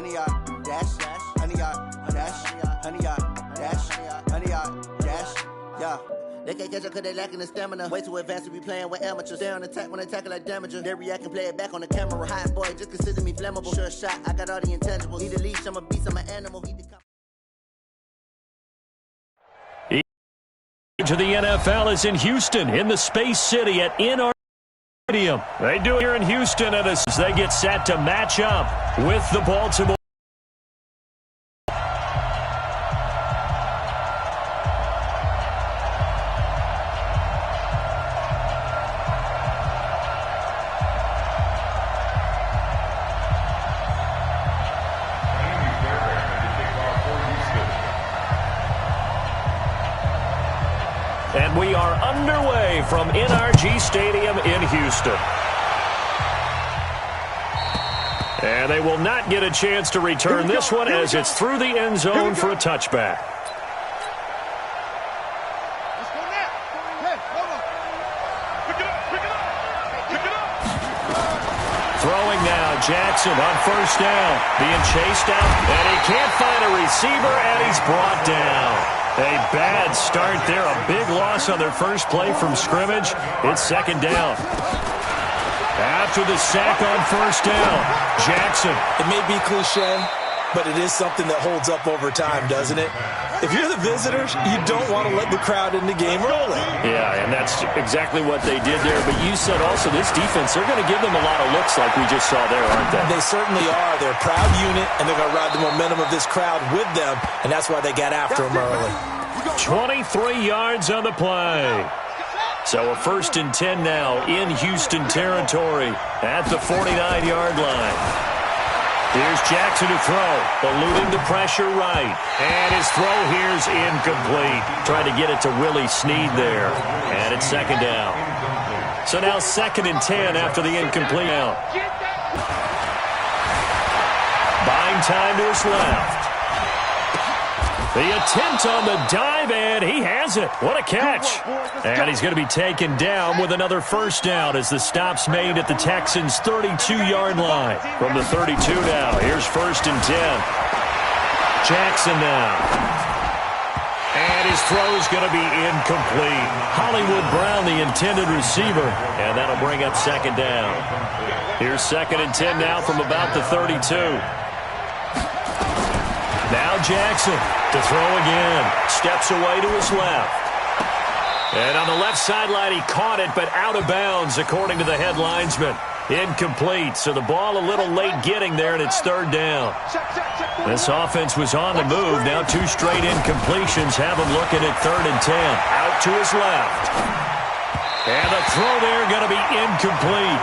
100 yard dash, 100 yard dash, 100 yard dash, 100 yard dash, yeah. They can't catch up cause they lacking the stamina. Way too advanced to be playing with amateurs. They on attack when they tackle like damager. They react and play it back on the camera. Hot boy, just consider me flammable. Sure shot, I got all the intangibles. Need a leash, I'm a beast, I'm an animal. To the NFL is in Houston, in the Space City at NR Stadium. They do it here in Houston as they get set to match up with the Baltimore. And we are underway from NRG Stadium in Houston. And they will not get a chance to return this one as it's through the end zone for a touchback. Throwing now, Jackson on first down. Being chased out, and he can't find a receiver, and he's brought down. A bad start there, a big loss on their first play from scrimmage. It's second down. After the sack on first down, Jackson. It may be cliche, but it is something that holds up over time, doesn't it? If you're the visitors, you don't want to let the crowd in the game early. Yeah, and that's exactly what they did there. But you said also this defense, they're going to give them a lot of looks like we just saw there, aren't they? They certainly are. They're a proud unit, and they're going to ride the momentum of this crowd with them, and that's why they got after them early. 23 yards on the play. So a 1st and 10 now in Houston territory at the 49-yard line. Here's Jackson to throw, eluding the pressure right. And his throw here's incomplete. Trying to get it to Willie Snead there. And it's second down. So now 2nd and 10 after the incomplete out. Buying time to his left. The attempt on the dive, and he has it. What a catch. And he's going to be taken down with another first down as the stop's made at the Texans' 32-yard line. From the 32 now, here's 1st and 10. Jackson now. And his throw's going to be incomplete. Hollywood Brown, the intended receiver, and that'll bring up second down. Here's 2nd and 10 now from about the 32. Now Jackson to throw again. Steps away to his left. And on the left sideline, he caught it, but out of bounds, according to the head linesman. Incomplete, so the ball a little late getting there, and it's 3rd down. This offense was on the move. Now 2 straight incompletions have him looking at 3rd and 10. Out to his left. And the throw there going to be incomplete.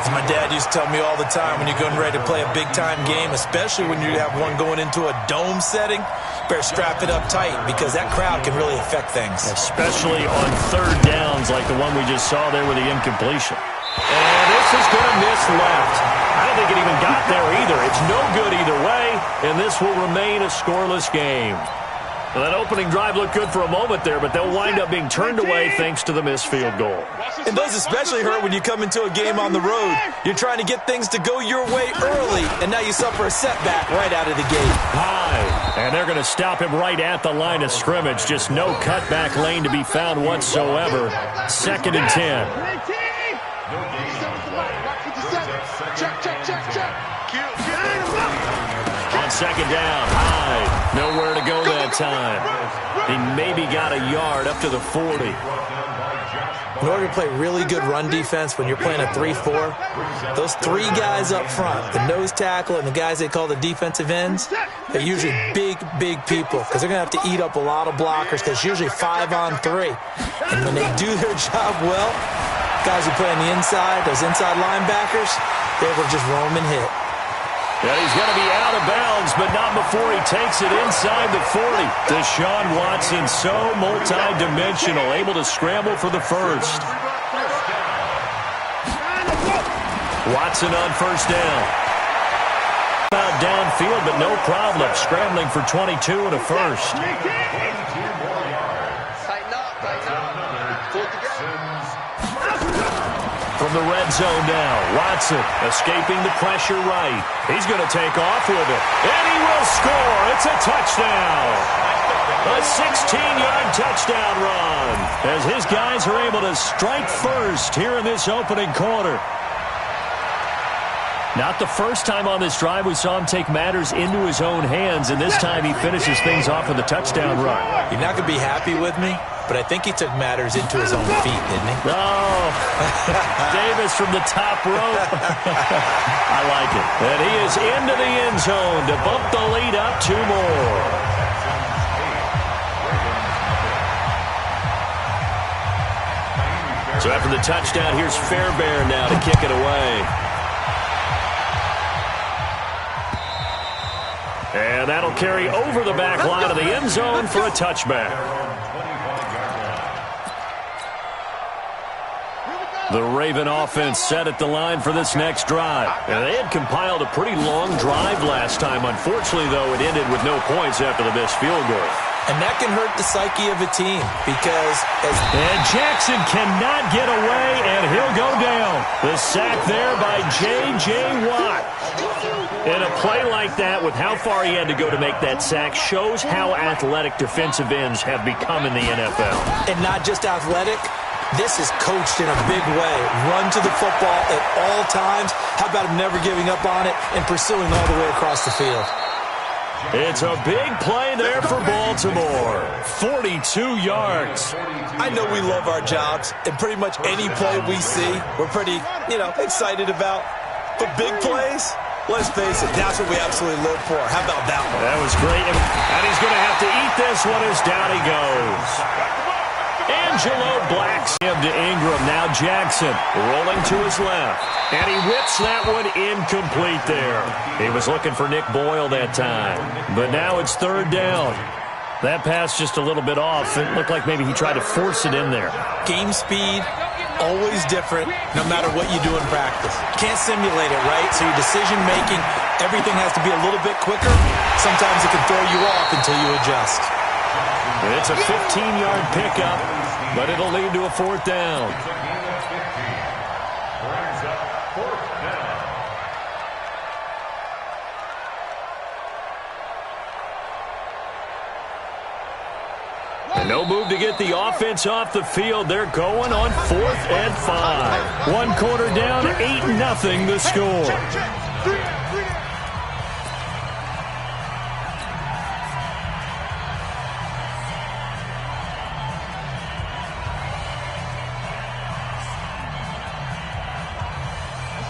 As my dad used to tell me all the time, when you're getting ready to play a big-time game, especially when you have one going into a dome setting, better strap it up tight because that crowd can really affect things. Especially on 3rd downs like the one we just saw there with the incompletion. And this is going to miss left. I don't think it even got there either. It's no good either way, and this will remain a scoreless game. Well, that opening drive looked good for a moment there, but they'll wind up being turned away thanks to the missed field goal. And those especially hurt when you come into a game on the road. You're trying to get things to go your way early, and now you suffer a setback right out of the gate. High, and they're going to stop him right at the line of scrimmage. Just no cutback lane to be found whatsoever. 2nd and 10. On 2nd down, Hyde. Nowhere to go that time. He maybe got a yard up to the 40. In order to play really good run defense when you're playing a 3-4, those 3 guys up front, the nose tackle and the guys they call the defensive ends, they're usually big, big people because they're going to have to eat up a lot of blockers because it's usually 5 on 3. And when they do their job well, guys who play on the inside, those inside linebackers, they're able to just roam and hit. And he's going to be out of bounds, but not before he takes it inside the 40. Deshaun Watson, so multi-dimensional, able to scramble for the first. Watson on first down. Out downfield, but no problem. Scrambling for 22 and a first. From the red zone now, Watson escaping the pressure right. He's going to take off with it, and he will score. It's a touchdown. A 16-yard touchdown run as his guys are able to strike first here in this opening quarter. Not the first time on this drive we saw him take matters into his own hands, and this time he finishes things off with a touchdown run. You're not going to be happy with me, but I think he took matters into his own feet, didn't he? Oh, Davis from the top rope. I like it. And he is into the end zone to bump the lead up 2 more. So after the touchdown, here's Fairbairn now to kick it away. And that'll carry over the back line of the end zone for a touchback. The Raven offense set at the line for this next drive. And they had compiled a pretty long drive last time. Unfortunately, though, it ended with no points after the missed field goal. And that can hurt the psyche of a team because And Jackson cannot get away, and he'll go down. The sack there by J.J. Watt. And a play like that, with how far he had to go to make that sack, shows how athletic defensive ends have become in the NFL. And not just athletic, this is coached in a big way. Run to the football at all times. How about him never giving up on it and pursuing all the way across the field? It's a big play there for Baltimore. 42 yards. I know we love our jobs, and pretty much any play we see, we're pretty, excited about. But big plays, let's face it, that's what we absolutely live for. How about that one? That was great. And he's going to have to eat this one as down he goes. Angelo blacks him to Ingram. Now Jackson rolling to his left. And he whips that one incomplete there. He was looking for Nick Boyle that time. But now it's 3rd down. That pass just a little bit off. It looked like maybe he tried to force it in there. Game speed, always different, no matter what you do in practice. Can't simulate it, right? So your decision-making, everything has to be a little bit quicker. Sometimes it can throw you off until you adjust. It's a 15-yard pickup, but it'll lead to a 4th down. And no move to get the offense off the field. They're going on 4th and 5. 1 quarter down, 8-0 the score.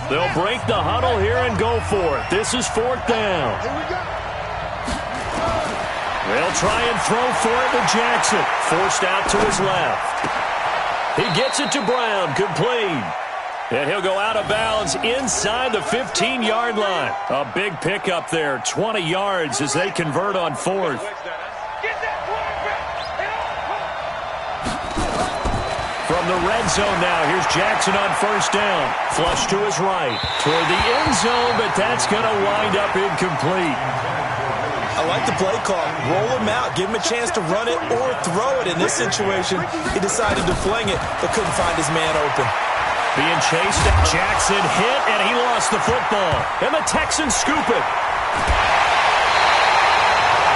They'll break the huddle here and go for it. This is 4th down. They'll try and throw for it to Jackson. Forced out to his left. He gets it to Brown. Complete. And he'll go out of bounds inside the 15-yard line. A big pickup there. 20 yards as they convert on 4th. From the red zone now, here's Jackson on 1st down. Flush to his right. Toward the end zone, but that's going to wind up incomplete. I like the play call. Roll him out. Give him a chance to run it or throw it. In this situation, he decided to fling it, but couldn't find his man open. Being chased. Jackson hit, and he lost the football. And the Texans scoop it.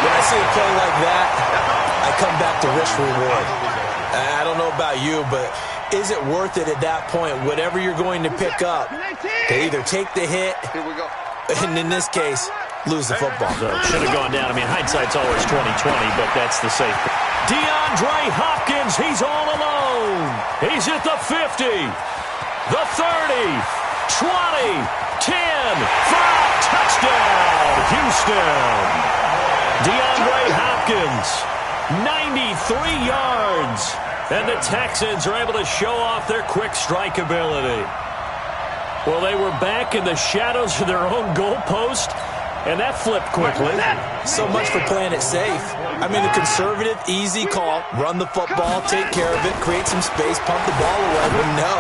When I see a play like that, I come back to risk reward. I don't know about you, but is it worth it at that point, whatever you're going to pick up, to either take the hit, and in this case, lose the football? So should have gone down. I mean, hindsight's always 20/20, but that's the safe. DeAndre Hopkins, he's all alone. He's at the 50, the 30, 20, 10, 5, touchdown, Houston. DeAndre Hopkins, 93 yards. And the Texans are able to show off their quick strike ability. Well, they were back in the shadows of their own goalpost, and that flipped quickly. So much for playing it safe. I mean, the conservative, easy call, run the football, take care of it, create some space, pump the ball away. But no,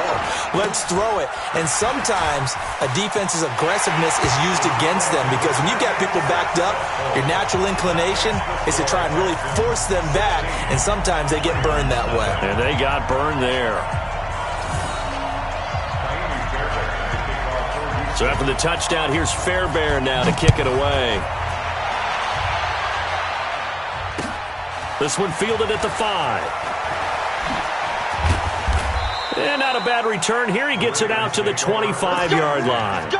let's throw it. And sometimes a defense's aggressiveness is used against them because when you've got people backed up, your natural inclination is to try and really force them back, and sometimes they get burned that way. And they got burned there. So after the touchdown, here's Fairbairn now to kick it away. This one fielded at the 5. And not a bad return here. He gets it out to the 25-yard line.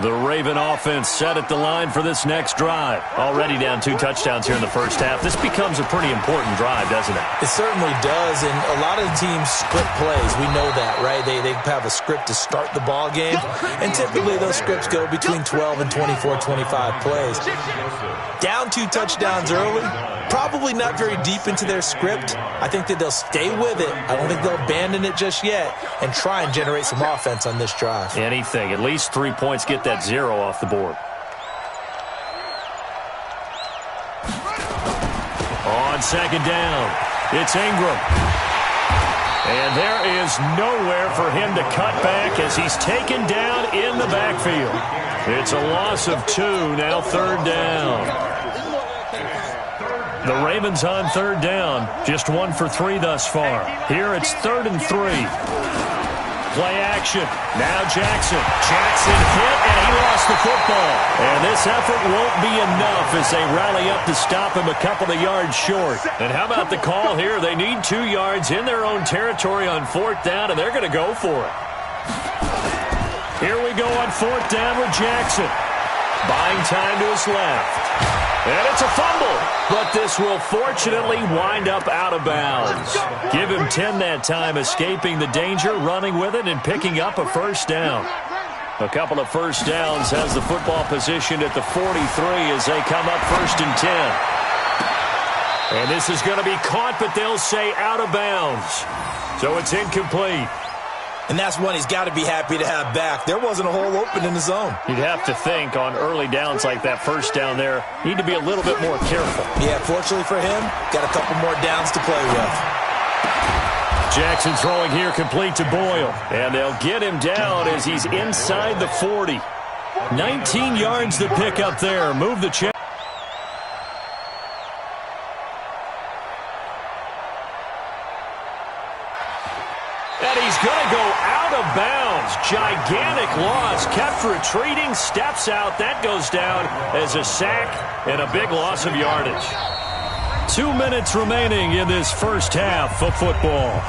The Raven offense set at the line for this next drive. Already down 2 touchdowns here in the first half. This becomes a pretty important drive, doesn't it? It certainly does, and a lot of teams script plays. We know that, right? They have a script to start the ball game, and typically those scripts go between 12 and 24, 25 plays. Down 2 touchdowns early, probably not very deep into their script. I think that they'll stay with it. I don't think they'll abandon it just yet and try and generate some offense on this drive. Anything. At least 3 points, get that 0 off the board. On second down, it's Ingram. And there is nowhere for him to cut back as he's taken down in the backfield. It's a loss of 2, now third down. The Ravens on third down, just 1 for 3 thus far. Here it's 3rd and 3. Play action. Now Jackson. Jackson hit, and he lost the football. And this effort won't be enough as they rally up to stop him a couple of yards short. And how about the call here? They need 2 yards in their own territory on 4th down, and they're going to go for it. Here we go on 4th down with Jackson. Buying time to his left. And it's a fumble, but this will fortunately wind up out of bounds. Give him 10 that time, escaping the danger, running with it, and picking up a first down. A couple of first downs has the football positioned at the 43 as they come up 1st and 10. And this is going to be caught, but they'll say out of bounds. So it's incomplete. And that's one he's got to be happy to have back. There wasn't a hole open in the zone. You'd have to think on early downs like that first down there, need to be a little bit more careful. Yeah, fortunately for him, got a couple more downs to play with. Jackson throwing here complete to Boyle. And they'll get him down as he's inside the 40. 19 yards to pick up there. Move the chain. And he's going to go out of bounds. Gigantic loss. Kept retreating. Steps out. That goes down as a sack and a big loss of yardage. 2 minutes remaining in this first half of football.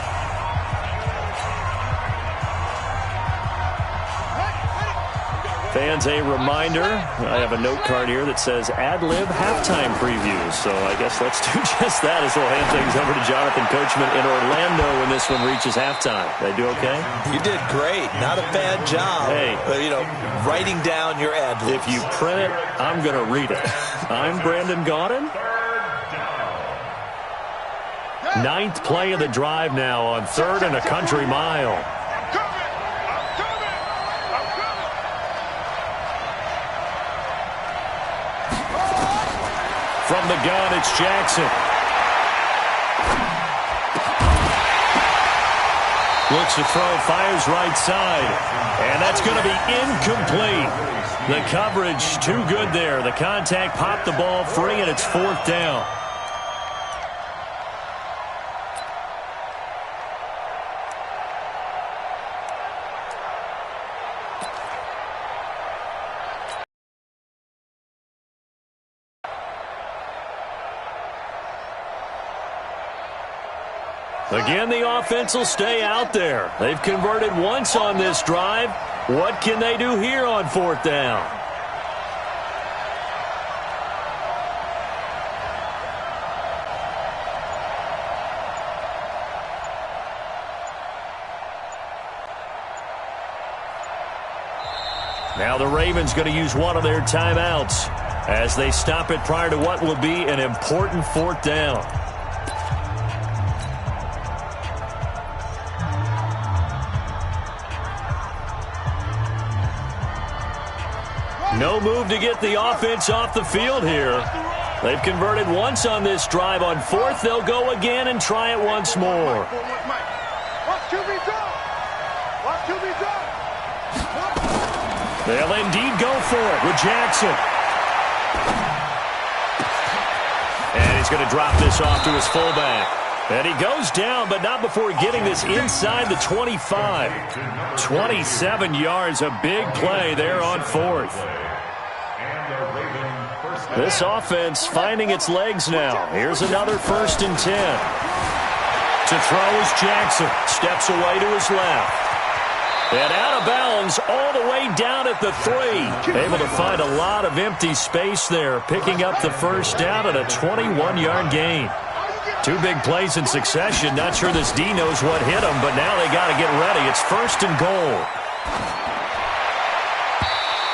Fans, a reminder, I have a note card here that says ad-lib halftime previews. So I guess let's do just that as we'll hand things over to Jonathan Coachman in Orlando when this one reaches halftime. Did I do okay? You did great. Not a bad job. Hey. Writing down your ad-libs. If you print it, I'm going to read it. I'm Brandon Gaudin. 9th play of the drive now on 3rd and a country mile. From the gun, it's Jackson. Looks to throw, fires right side. And that's going to be incomplete. The coverage too good there. The contact popped the ball free, and it's 4th down. Again, the offense will stay out there. They've converted once on this drive. What can they do here on 4th down? Now the Ravens going to use one of their timeouts as they stop it prior to what will be an important 4th down. No move to get the offense off the field here. They've converted once on this drive. On 4th, they'll go again and try it once more. They'll indeed go for it with Jackson. And he's going to drop this off to his fullback. And he goes down, but not before getting this inside the 25. 27 yards, a big play there on 4th. This offense finding its legs now. Here's another 1st and 10. To throw is Jackson. Steps away to his left. And out of bounds all the way down at the 3. Able to find a lot of empty space there, picking up the 1st down at a 21-yard gain. 2 big plays in succession. Not sure this D knows what hit him, but now they got to get ready. It's 1st and goal.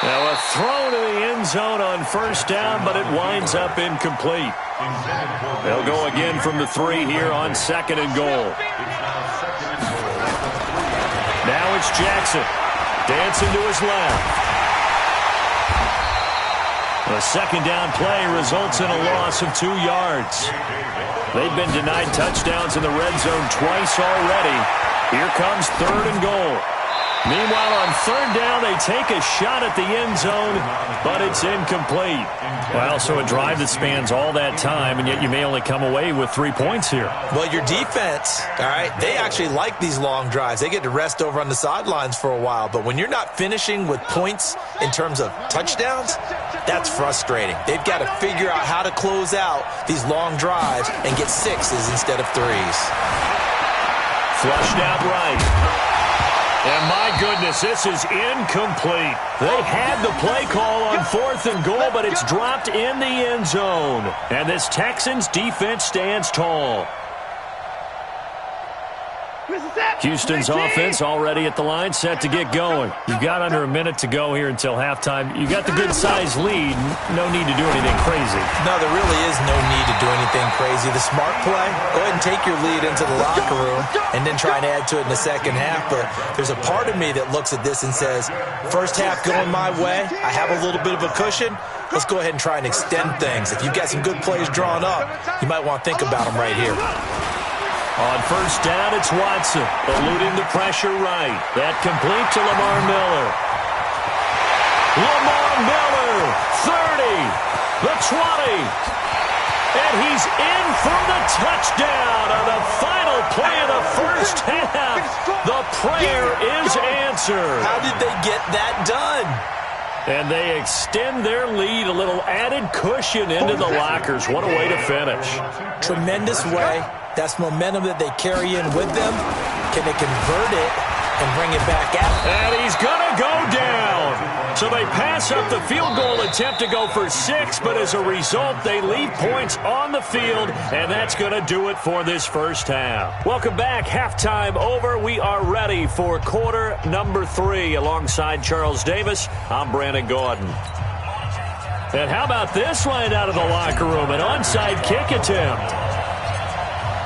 Now a throw to the end zone on 1st down, but it winds up incomplete. They'll go again from the 3 here on 2nd and goal. Now it's Jackson. Dancing to his left. The 2nd down play results in a loss of 2 yards. They've been denied touchdowns in the red zone twice already. Here comes 3rd and goal. Meanwhile, on 3rd down, they take a shot at the end zone, but it's incomplete. Well, so a drive that spans all that time, and yet you may only come away with 3 points here. Well, your defense, all right, they actually like these long drives. They get to rest over on the sidelines for a while, but when you're not finishing with points in terms of touchdowns, that's frustrating. They've got to figure out how to close out these long drives and get 6s instead of 3s. Flushed out right. And my goodness, this is incomplete. They had the play call on 4th and goal, but it's dropped in the end zone. And this Texans defense stands tall. Houston's offense already at the line, set to get going. You've got under a minute to go here until halftime. You got the good-sized lead. No need to do anything crazy. No, there really is no need to do anything crazy. The smart play, go ahead and take your lead into the locker room and then try and add to it in the second half. But there's a part of me that looks at this and says, first half going my way, I have a little bit of a cushion. Let's go ahead and try and extend things. If you've got some good plays drawn up, you might want to think about them right here. On 1st down, it's Watson, eluding the pressure right. That complete to Lamar Miller. Lamar Miller, 30, the 20. And he's in for the touchdown on the final play of the 1st half. The prayer is answered. How did they get that done? And they extend their lead, a little added cushion into the lockers. What a way to finish. Tremendous way. That's momentum that they carry in with them. Can they convert it and bring it back out? And he's going to go down. So they pass up the field goal attempt to go for 6, but as a result, they leave points on the field, and that's going to do it for this 1st half. Welcome back. Halftime over. We are ready for quarter number 3. Alongside Charles Davis, I'm Brandon Gordon. And how about this line out of the locker room? An onside kick attempt.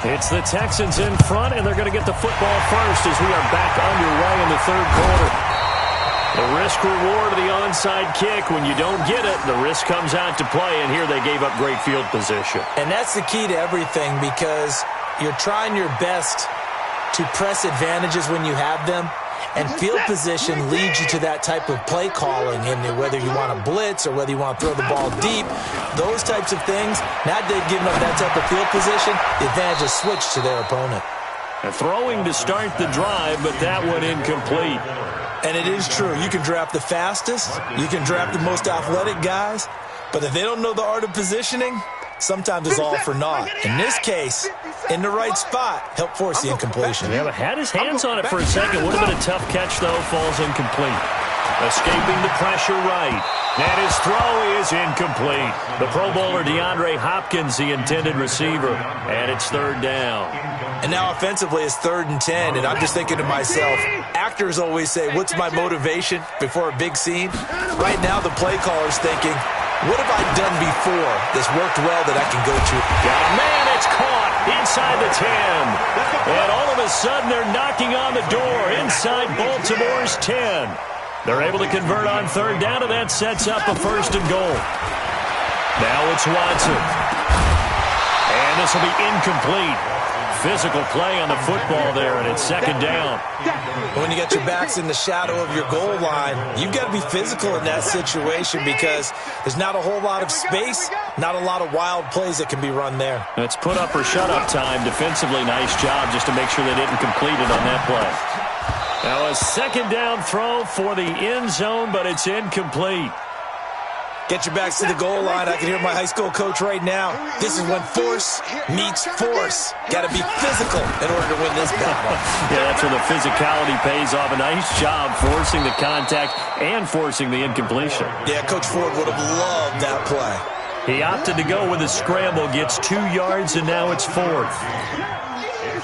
It's the Texans in front, and they're going to get the football first as we are back underway in the 3rd quarter. The risk-reward of the onside kick, when you don't get it, the risk comes out to play, and here they gave up great field position. And that's the key to everything, because you're trying your best to press advantages when you have them, and field position leads you to that type of play calling, and whether you want to blitz or whether you want to throw the ball deep, those types of things. Now they've given up that type of field position, the advantage is switched to their opponent. A throwing to start the drive, but that one incomplete. And it is true. You can draft the fastest, you can draft the most athletic guys, but if they don't know the art of positioning, sometimes it's all for naught. In this case, in the right spot, help force the incompletion. Yeah, but had his hands on it for a second. Would have been a tough catch, though. Falls incomplete. Escaping the pressure right. And his throw is incomplete. The Pro Bowler DeAndre Hopkins, the intended receiver. And it's 3rd down. And now offensively it's 3rd and 10, and I'm just thinking to myself, actors always say, what's my motivation before a big scene? Right now the play caller's thinking, what have I done before that's worked well that I can go to? Got a man, it's caught inside the 10. And all of a sudden they're knocking on the door inside Baltimore's 10. They're able to convert on 3rd down, and that sets up a 1st and goal. Now it's Watson. And this will be incomplete. physical play on the football there, and it's second down. When you got your backs in the shadow of your goal line, you've got to be physical in that situation because there's not a whole lot of space, not a lot of wild plays that can be run there. It's put up or shut up time. Defensively, nice job just to make sure they didn't complete it on that play. Now a second down throw for the end zone, but it's incomplete. Get your backs to the goal line. I can hear my high school coach right now. This is when force meets force. Got to be physical in order to win this battle. Yeah, that's where the physicality pays off. A nice job forcing the contact and forcing the incompletion. Yeah, Coach Ford would have loved that play. He opted to go with a scramble, gets 2 yards, and now it's 4th.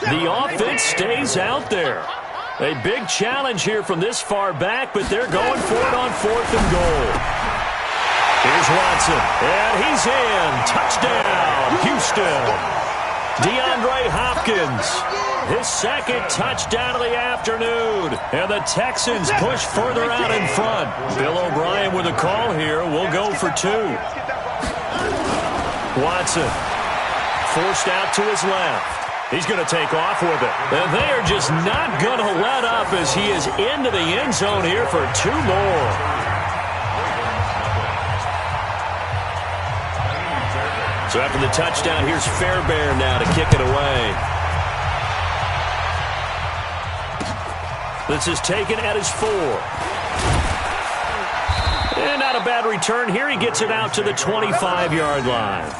The offense stays out there. A big challenge here from this far back, but they're going for it on 4th and goal. Here's Watson, and he's in. Touchdown, Houston. DeAndre Hopkins, his second touchdown of the afternoon. And the Texans push further out in front. Bill O'Brien with a call here. We'll go for 2. Watson, forced out to his left. He's going to take off with it. And they are just not going to let up as he is into the end zone here for 2 more. So after the touchdown, here's Fairbairn now to kick it away. This is taken at his 4. And not a bad return here. He gets it out to the 25-yard line.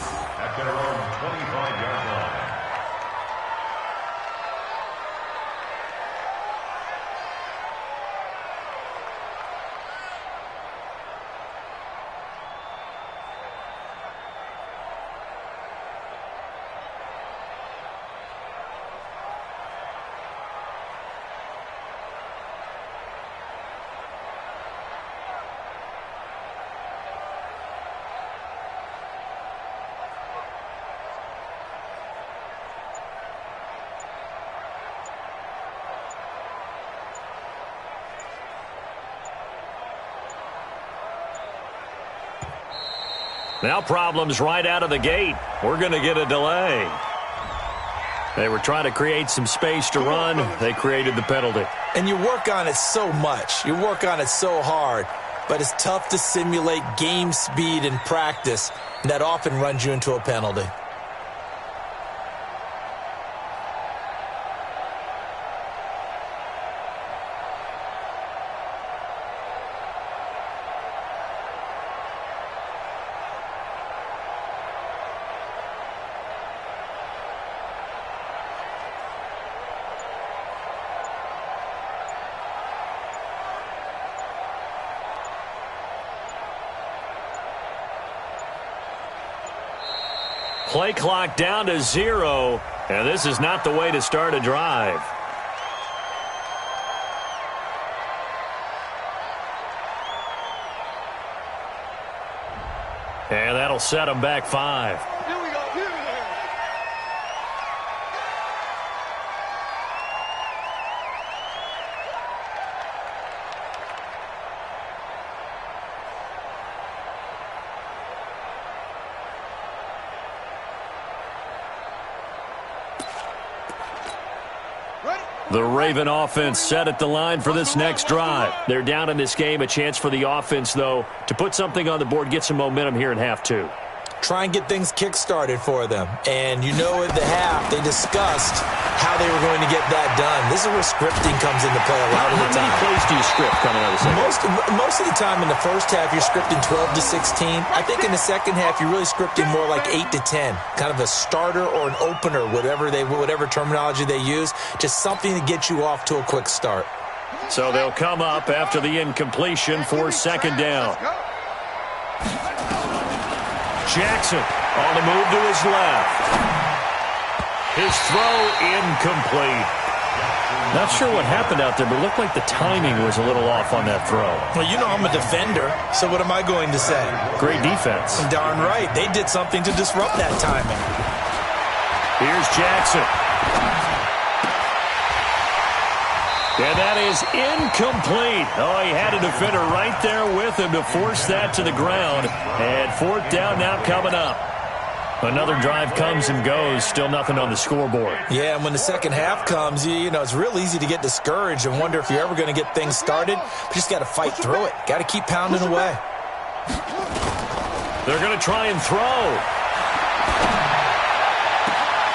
Now problems right out of the gate. We're going to get a delay. They were trying to create some space to run. They created the penalty. And you work on it so much. You work on it so hard. But it's tough to simulate game speed in practice. And that often runs you into a penalty. Play clock down to 0, and this is not the way to start a drive. And that'll set them back 5. The Raven offense set at the line for this next drive. They're down in this game. A chance for the offense, though, to put something on the board, get some momentum here in half 2. Try and get things kick-started for them. And you know at the half, they discussed how they were going to get that done. This is where scripting comes into play a lot of the time. How many plays do you script coming out of the second? Most of the time in the first half, you're scripting 12 to 16. I think in the second half, you're really scripting more like 8 to 10. Kind of a starter or an opener, whatever terminology they use. Just something to get you off to a quick start. So they'll come up after the incompletion for second down. Jackson on the move to his left. His throw incomplete. Not sure what happened out there, but it looked like the timing was a little off on that throw. Well, you know I'm a defender, so what am I going to say? Great defense. Darn right. They did something to disrupt that timing. Here's Jackson. And that is incomplete. Oh, he had a defender right there with him to force that to the ground. And fourth down now coming up. Another drive comes and goes, still nothing on the scoreboard. Yeah, and when the second half comes, you know, it's real easy to get discouraged and wonder if you're ever going to get things started. But you just got to fight through it. Got to keep pounding away. They're going to try and throw.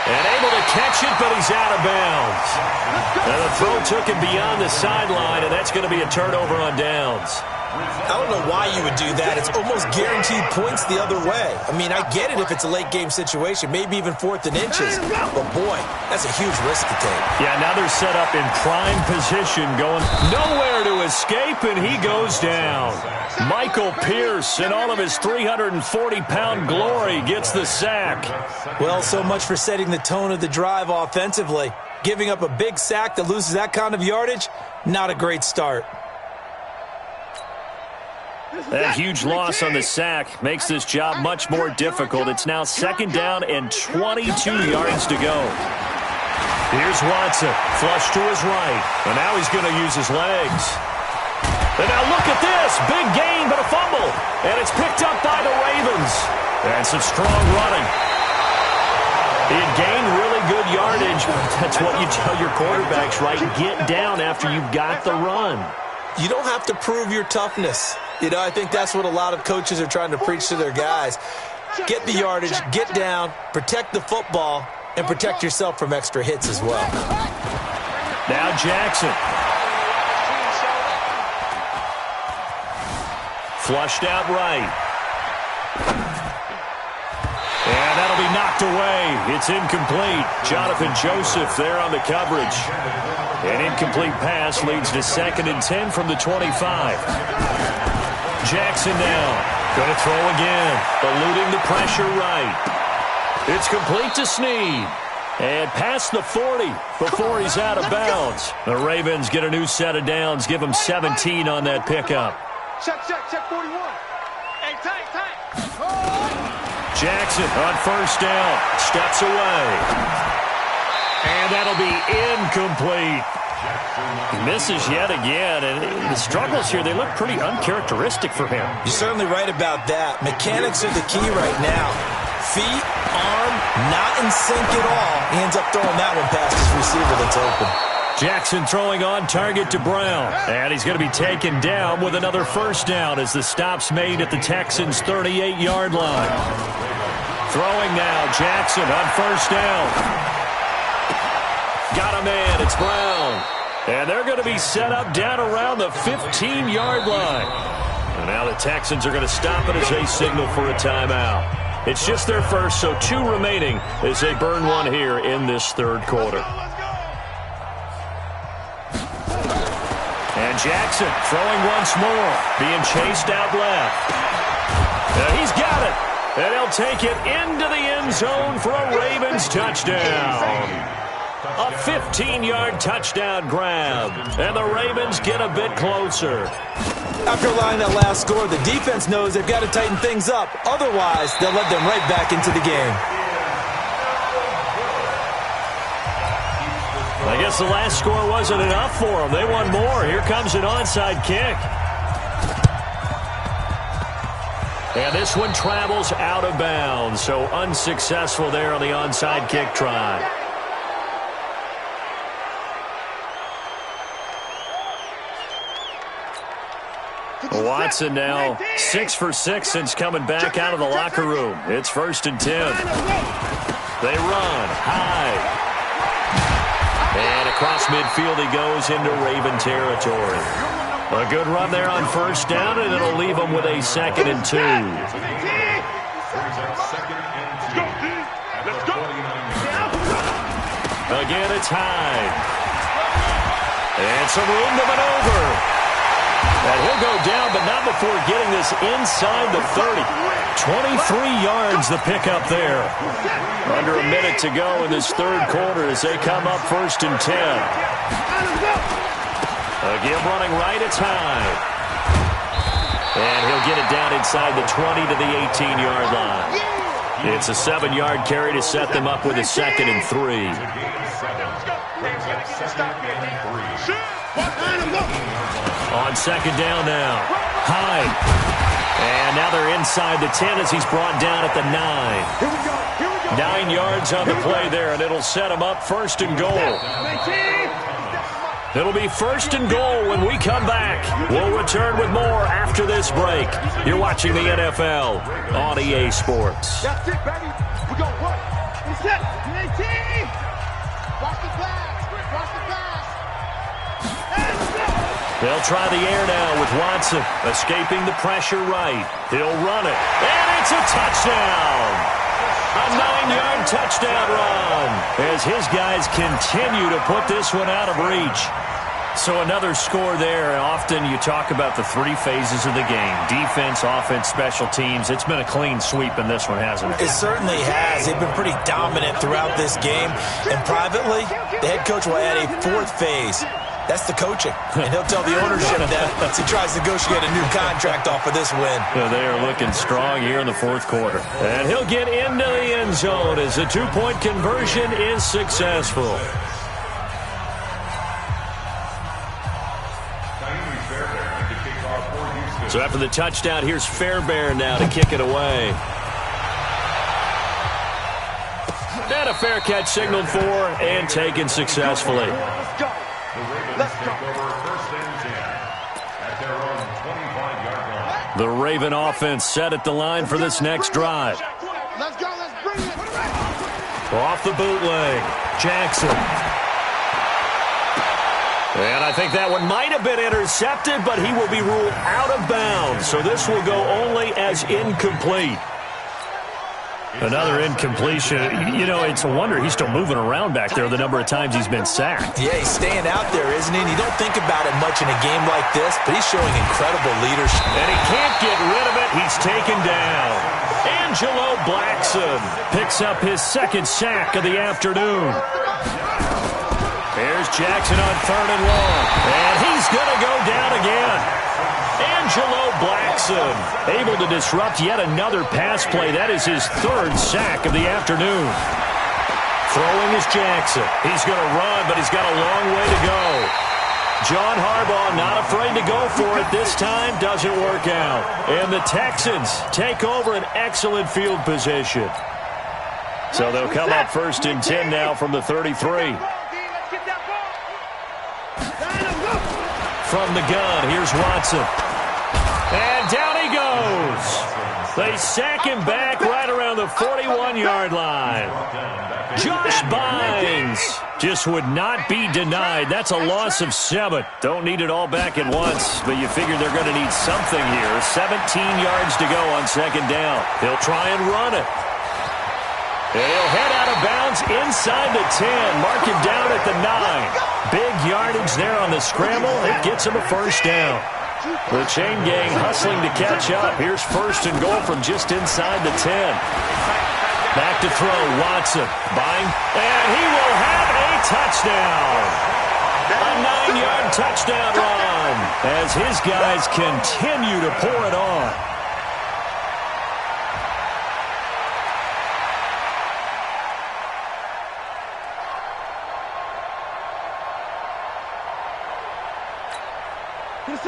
And able to catch it, but he's out of bounds. And the throw took him beyond the sideline, and that's going to be a turnover on downs. I don't know why you would do that. It's almost guaranteed points the other way. I mean, I get it if it's a late-game situation, maybe even 4th and inches. But, boy, that's a huge risk to take. Yeah, now they're set up in prime position, going nowhere to escape, and he goes down. Michael Pierce, in all of his 340-pound glory, gets the sack. Well, so much for setting the tone of the drive offensively. Giving up a big sack that loses that kind of yardage, not a great start. That huge loss on the sack makes this job much more difficult. It's now 2nd down and 22 yards to go. Here's Watson, flush to his right, and now he's going to use his legs. And now look at this, big gain but a fumble, and it's picked up by the Ravens. And some strong running. He had gained really good yardage. That's what you tell your quarterbacks, right? Get down after you've got the run. You don't have to prove your toughness. You know, I think that's what a lot of coaches are trying to preach to their guys. Get the yardage, get down, protect the football, and protect yourself from extra hits as well. Now Jackson. Flushed out right. And that'll be knocked away. It's incomplete. Jonathan Joseph there on the coverage. An incomplete pass leads to 2nd and 10 from the 25. Jackson now. Going to throw again. Eluding the pressure right. It's complete to Snead. And past the 40 before he's out of bounds. The Ravens get a new set of downs. Give them 17 on that pickup. Check 41. Hey, tight. Jackson on 1st down. Steps away. And that'll be incomplete. He misses yet again, and the struggles here, they look pretty uncharacteristic for him. You're certainly right about that. Mechanics are the key right now. Feet, arm, not in sync at all. He ends up throwing that one past his receiver that's open. Jackson throwing on target to Brown, and he's going to be taken down with another 1st down as the stop's made at the Texans' 38-yard line. Throwing now, Jackson on 1st down. Got a man, it's Brown. And they're going to be set up down around the 15-yard line. And now the Texans are going to stop it as they signal for a timeout. It's just their first, so 2 remaining as they burn one here in this 3rd quarter. And Jackson throwing once more, being chased out left. And he's got it. And he'll take it into the end zone for a Ravens touchdown. A 15-yard touchdown grab, and the Ravens get a bit closer. After allowing that last score, the defense knows they've got to tighten things up. Otherwise, they'll let them right back into the game. I guess the last score wasn't enough for them. They want more. Here comes an onside kick. And this one travels out of bounds, so unsuccessful there on the onside kick try. Watson now 6 for 6 since coming back out of the locker room. It's 1st and 10. They run high. And across midfield he goes into Raven territory. A good run there on 1st down, and it'll leave them with a 2nd and 2. Again, it's high. And some room to maneuver. And he'll go down, but not before getting this inside the 30. 23 yards the pickup there. Under a minute to go in this 3rd quarter as they come up 1st and 10. Again running right, it's high. And he'll get it down inside the 20 to the 18-yard line. It's a 7-yard carry to set them up with a 2nd and 3. On 2nd down now. High. And now they're inside the 10 as he's brought down at the 9. 9 yards on the play there, and it'll set him up first and goal. It'll be first and goal when we come back. We'll return with more after this break. You're watching the NFL on EA Sports. That's it, baby. We're going to work. Reset. 18. Watch the pass. Watch the pass. They'll try the air now with Watson escaping the pressure right. He'll run it, and it's a touchdown. A 9-yard touchdown run as his guys continue to put this one out of reach. So another score there. Often you talk about the 3 phases of the game: defense, offense, special teams. It's been a clean sweep in this one, hasn't it? It certainly has. They've been pretty dominant throughout this game. And privately, the head coach will add a 4th phase. That's the coaching. And he'll tell the ownership that as he tries to negotiate a new contract off of this win. So they are looking strong here in the 4th quarter. And he'll get into the end zone as the 2-point conversion is successful. So after the touchdown, here's Fairbairn now to kick it away. And a fair catch signaled for and taken successfully. Let's go. Let's go. The Raven offense set at the line for this next drive. Let's go. Let's bring it. Off the bootleg, Jackson. And I think that one might have been intercepted, but he will be ruled out of bounds. So this will go only as incomplete. Another incompletion. You know, it's a wonder he's still moving around back there the number of times he's been sacked. Yeah, he's staying out there, isn't he? And you don't think about it much in a game like this, but he's showing incredible leadership. And he can't get rid of it. He's taken down. Angelo Blackson picks up his 2nd sack of the afternoon. Here's Jackson on 3rd and long. And he's going to go down again. Angelo Blackson able to disrupt yet another pass play. That is his 3rd sack of the afternoon. Throwing is Jackson. He's going to run, but he's got a long way to go. John Harbaugh not afraid to go for it this time. Doesn't work out. And the Texans take over an excellent field position. So they'll come up 1st and 10 now from the 33. From the gun, here's Watson. And down he goes. They sack him back right around the 41-yard line. Josh Bynes just would not be denied. That's a loss of 7. Don't need it all back at once, but you figure they're going to need something here. 17 yards to go on 2nd down. He'll try and run it. And he'll head out of bounds inside the 10. Mark him down at the 9. Big yardage there on the scramble. It gets him a 1st down. The chain gang hustling to catch up. Here's 1st and goal from just inside the 10. Back to throw, Watson. Buying, and he will have a touchdown. A 9-yard touchdown run as his guys continue to pour it on.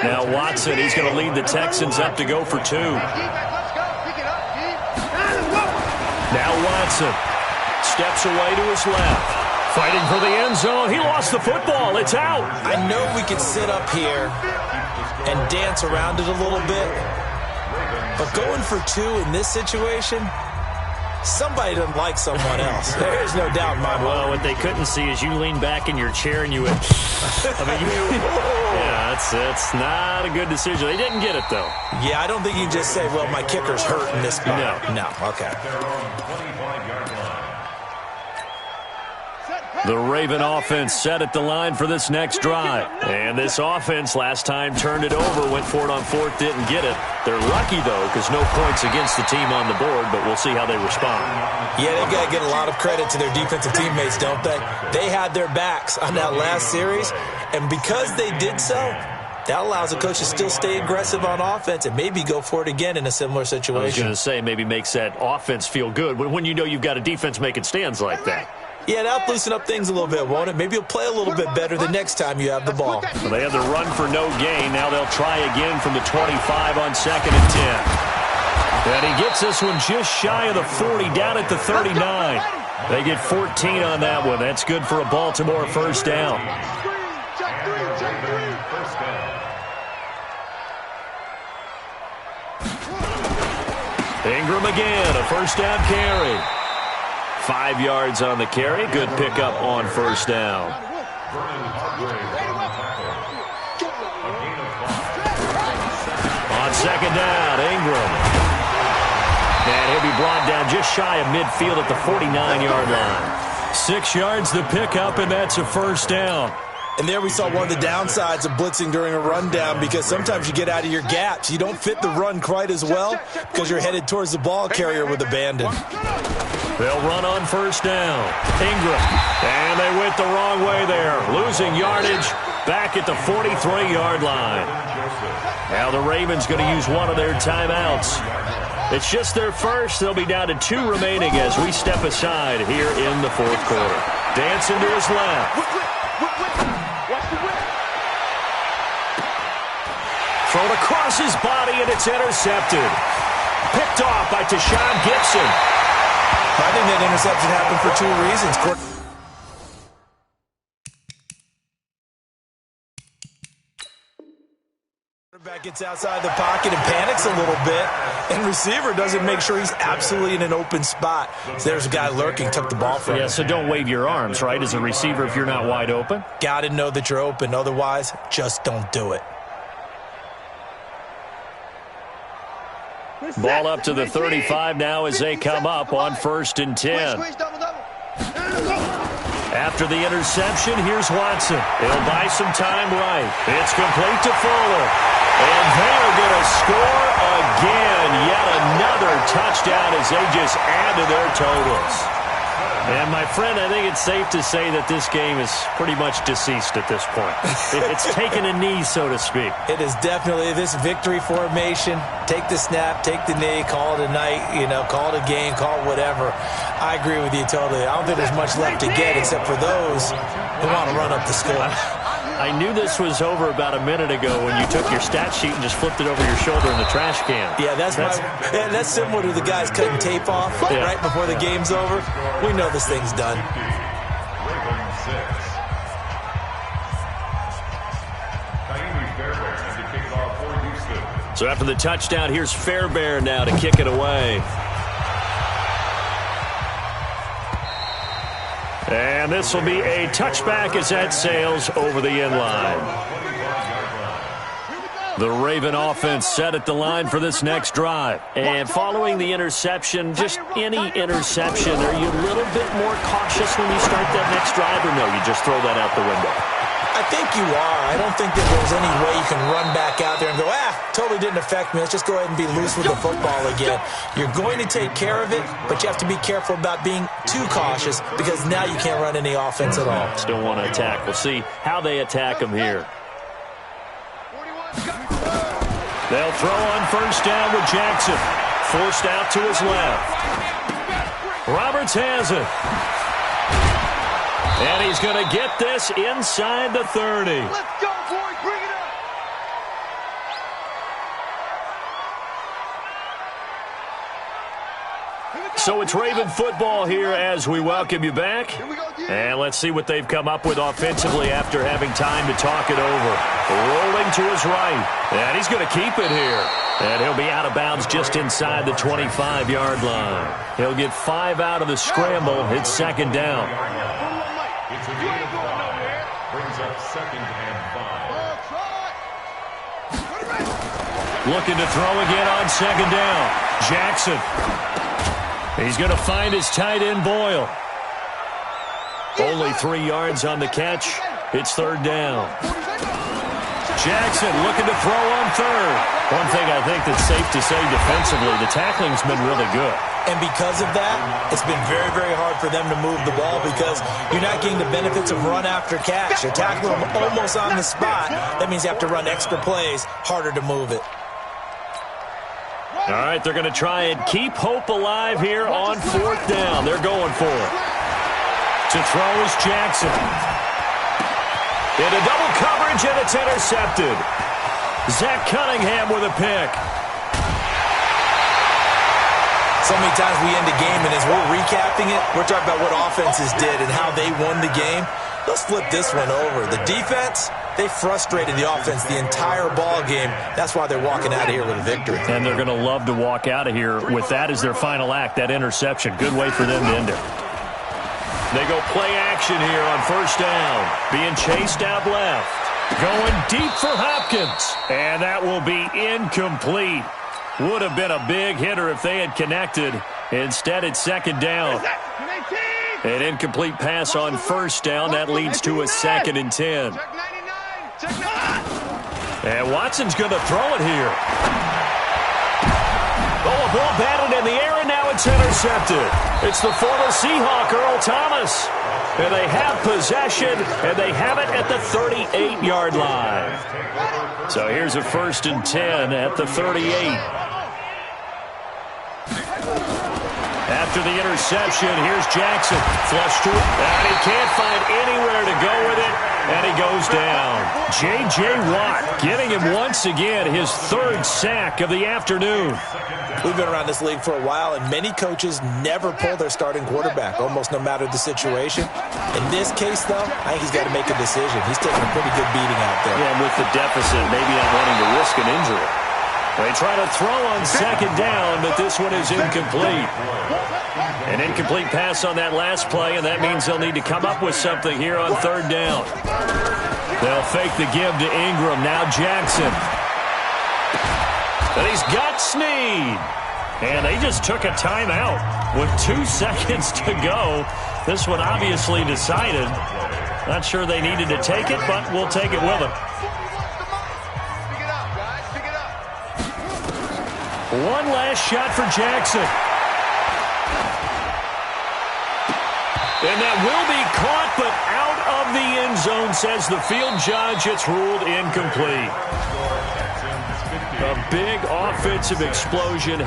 Now Watson, he's going to lead the Texans up to go for 2. Now Watson steps away to his left. Fighting for the end zone. He lost the football. It's out. I know we could sit up here and dance around it a little bit, but going for 2 in this situation, somebody doesn't like someone else. There's no doubt in my mind. Well, what they couldn't see is you lean back in your chair and you went, yeah, that's not a good decision. They didn't get it, though. Yeah, I don't think you can just say, well, my kicker's hurt in this spot. No, okay. The Raven offense set at the line for this next drive. And this offense last time turned it over, went for it on 4th, didn't get it. They're lucky, though, because no points against the team on the board, but we'll see how they respond. Yeah, they've got to get a lot of credit to their defensive teammates, don't they? They had their backs on that last series, and because they did so, that allows the coach to still stay aggressive on offense and maybe go for it again in a similar situation. I was going to say, maybe makes that offense feel good when you know you've got a defense making stands like that. Yeah, that'll loosen up things a little bit, won't it? Maybe you'll play a little bit better the next time you have the ball. Well, they had the run for no gain. Now they'll try again from the 25 on 2nd and 10. And he gets this one just shy of the 40, down at the 39. They get 14 on that one. That's good for a Baltimore first down. Ingram again, a first down carry. 5 yards on the carry. Good pickup on first down. On second down, Ingram. And he'll be brought down just shy of midfield at the 49-yard line. 6 yards the pickup, and that's a first down. And there we saw one of the downsides of blitzing during a rundown, because sometimes you get out of your gaps. You don't fit the run quite as well because you're headed towards the ball carrier with abandon. They'll run on first down. Ingram. And they went the wrong way there. Losing yardage back at the 43-yard line. Now the Ravens going to use one of their timeouts. It's just their first. They'll be down to 2 remaining as we step aside here in the fourth quarter. Dancing to his left. Thrown across his body, and it's intercepted. Picked off by Tashawn Gibson. I think that interception happened for 2 reasons. Quarterback gets outside the pocket and panics a little bit, and receiver doesn't make sure he's absolutely in an open spot. So there's a guy lurking, took the ball from him. Yeah, so don't wave your arms, right, as a receiver if you're not wide open. Got to know that you're open. Otherwise, just don't do it. Ball up to the 35 now as they come up on 1st and 10. After the interception, here's Watson. He'll buy some time right. It's complete to Fuller. And they're going to score again. Yet another touchdown as they just add to their totals. And, my friend, I think it's safe to say that this game is pretty much deceased at this point. It's taken a knee, so to speak. It is definitely this victory formation. Take the snap, take the knee, call it a night, call it a game, call it whatever. I agree with you totally. I don't think there's much left to get except for those who want to run up the score. I knew this was over about a minute ago when you took your stat sheet and just flipped it over your shoulder in the trash can. Yeah, that's similar to the guys cutting tape off right before the game's over. We know this thing's done. So after the touchdown, here's Fairbairn now to kick it away. And this will be a touchback as that sails over the end line. The Raven offense set at the line for this next drive. And following the interception, just any interception, are you a little bit more cautious when you start that next drive, or no, you just throw that out the window? I think you are. I don't think that there's any way you can run back out there and go, totally didn't affect me. Let's just go ahead and be loose with the football again. You're going to take care of it, but you have to be careful about being too cautious because now you can't run any offense at all. Still want to attack. We'll see how they attack them here. They'll throw on first down with Jackson. Forced out to his left. Roberts has it. And he's going to get this inside the 30. Let's go, boys. Bring it up. So it's Raven football here as we welcome you back. And let's see what they've come up with offensively after having time to talk it over. Rolling to his right. And he's going to keep it here. And he'll be out of bounds just inside the 25-yard line. He'll get 5 out of the scramble. It's second down. It's a gain of 5. Brings up 2nd and 5. Looking to throw again on second down. Jackson. He's going to find his tight end, Boyle. Only 3 yards on the catch. It's third down. Jackson looking to throw on third. One thing I think that's safe to say defensively, the tackling's been really good. And because of that, it's been very, very hard for them to move the ball because you're not getting the benefits of run after catch. You're tackling them almost on the spot. That means you have to run extra plays, harder to move it. All right, they're going to try and keep hope alive here on fourth down. They're going for it. To throw is Jackson. Into double coverage, and it's intercepted. Zach Cunningham with a pick. So many times we end a game, and as we're recapping it, we're talking about what offenses did and how they won the game. Let's flip this one over. The defense, they frustrated the offense the entire ball game. That's why they're walking out of here with a victory. And they're going to love to walk out of here with that as their final act, that interception. Good way for them to end it. They go play action here on first down. Being chased out left. Going deep for Hopkins. And that will be incomplete. Would have been a big hitter if they had connected. Instead, it's second down. An incomplete pass on first down. That leads to a 2nd and 10. And Watson's going to throw it here. Oh, a ball batted in the air, and now it's intercepted. It's the former Seahawk, Earl Thomas. And they have possession, and they have it at the 38-yard line. So here's a 1st and 10 at the 38. After the interception, here's Jackson. Flush to it. And he can't find anywhere to go with it. And he goes down. J.J. Watt getting him once again his 3rd sack of the afternoon. We've been around this league for a while, and many coaches never pull their starting quarterback, almost no matter the situation. In this case, though, I think he's got to make a decision. He's taking a pretty good beating out there. Yeah, and with the deficit, maybe not wanting to risk an injury. They try to throw on second down, but this one is incomplete. An incomplete pass on that last play, and that means they'll need to come up with something here on 3rd down. They'll fake the give to Ingram. Now Jackson. And he's got Snead. And they just took a timeout with 2 seconds to go. This one obviously decided. Not sure they needed to take it, but we'll take it with them. One last shot for Jackson. And that will be caught, but out of the end zone, says the field judge. It's ruled incomplete. A big offensive explosion.